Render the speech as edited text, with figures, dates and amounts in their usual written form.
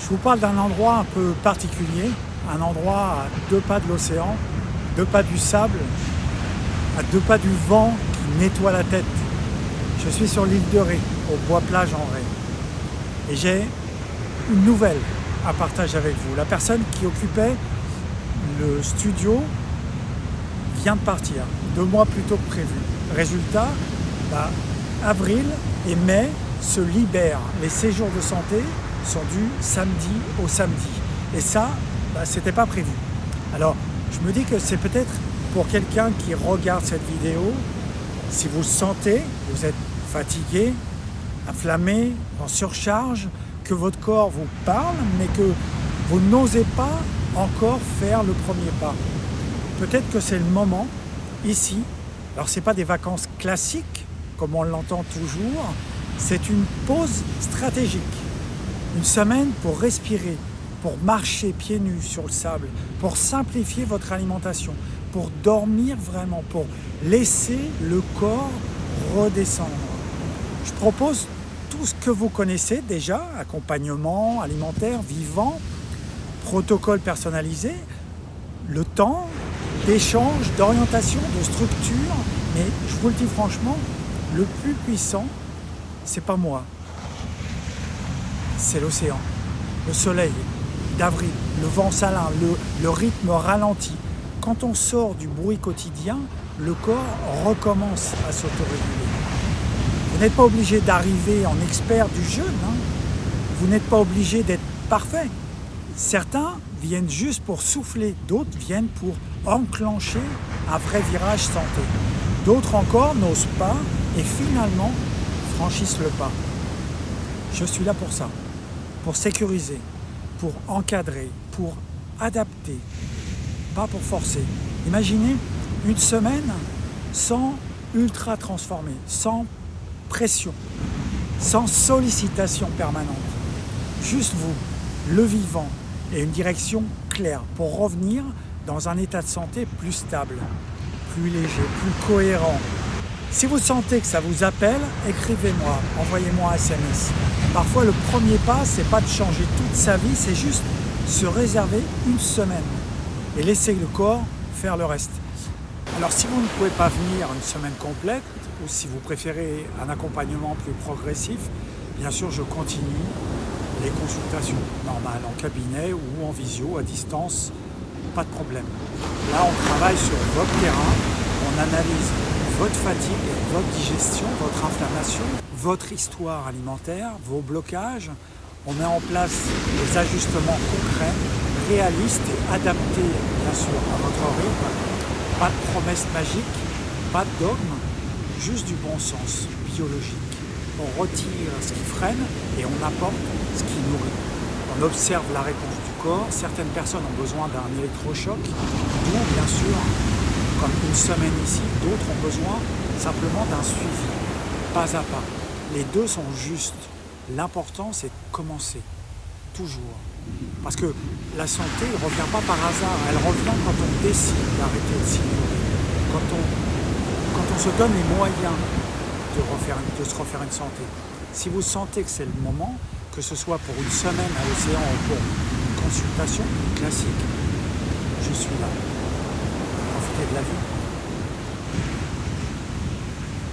Je vous parle d'un endroit un peu particulier, un endroit à 2 pas de l'océan, 2 pas du sable, à 2 pas du vent qui nettoie la tête. Je suis sur l'île de Ré, au Bois-Plage en Ré. Et j'ai une nouvelle à partager avec vous. La personne qui occupait le studio vient de partir, 2 mois plus tôt que prévu. Résultat, avril et mai se libèrent. Les séjours de santé sont dus samedi au samedi. Et ça, c'était pas prévu. Alors, je me dis que c'est peut-être pour quelqu'un qui regarde cette vidéo, si vous sentez, vous êtes fatigué, afflammé, en surcharge, que votre corps vous parle, mais que vous n'osez pas encore faire le premier pas. Peut-être que c'est le moment, ici, alors ce n'est pas des vacances classiques, comme on l'entend toujours, c'est une pause stratégique. Une semaine pour respirer, pour marcher pieds nus sur le sable, pour simplifier votre alimentation, pour dormir vraiment, pour laisser le corps redescendre. Je propose tout ce que vous connaissez déjà, accompagnement alimentaire, vivant, protocole personnalisé, le temps d'échange, d'orientation, de structure, mais je vous le dis franchement, le plus puissant, c'est pas moi, c'est l'océan, le soleil d'avril, le vent salin, le rythme ralenti. Quand on sort du bruit quotidien, le corps recommence à s'autoréguler. Vous n'êtes pas obligé d'arriver en expert du jeûne, Vous n'êtes pas obligé d'être parfait. Certains viennent juste pour souffler, d'autres viennent pour enclencher un vrai virage santé. D'autres encore n'osent pas et finalement franchissent le pas. Je suis là pour ça, pour sécuriser, pour encadrer, pour adapter, pas pour forcer. Imaginez une semaine sans ultra transformé, sans pression, sans sollicitation permanente. Juste vous, le vivant, et une direction claire pour revenir dans un état de santé plus stable, plus léger, plus cohérent. Si vous sentez que ça vous appelle, écrivez-moi, envoyez-moi un SMS. Parfois, le premier pas, c'est pas de changer toute sa vie, c'est juste se réserver une semaine et laisser le corps faire le reste. Alors, si vous ne pouvez pas venir une semaine complète, ou si vous préférez un accompagnement plus progressif, bien sûr, je continue les consultations normales en cabinet ou en visio, à distance, pas de problème. Là, on travaille sur votre terrain, on analyse votre fatigue, votre digestion, votre inflammation, votre histoire alimentaire, vos blocages. On met en place des ajustements concrets, réalistes et adaptés, bien sûr, à votre rythme. Pas de promesses magiques, pas de dogme, juste du bon sens biologique. On retire ce qui freine et on apporte ce qui nourrit. On observe la réponse du corps. Certaines personnes ont besoin d'un électrochoc, d'où bien sûr, comme une semaine ici, d'autres ont besoin simplement d'un suivi, pas à pas. Les deux sont justes. L'important, c'est de commencer, toujours. Parce que la santé ne revient pas par hasard, elle revient quand on décide d'arrêter de s'ignorer, quand on se donne les moyens de se refaire une santé. Si vous sentez que c'est le moment, que ce soit pour une semaine à l'océan ou pour une consultation classique, je suis là. Profitez de la vie.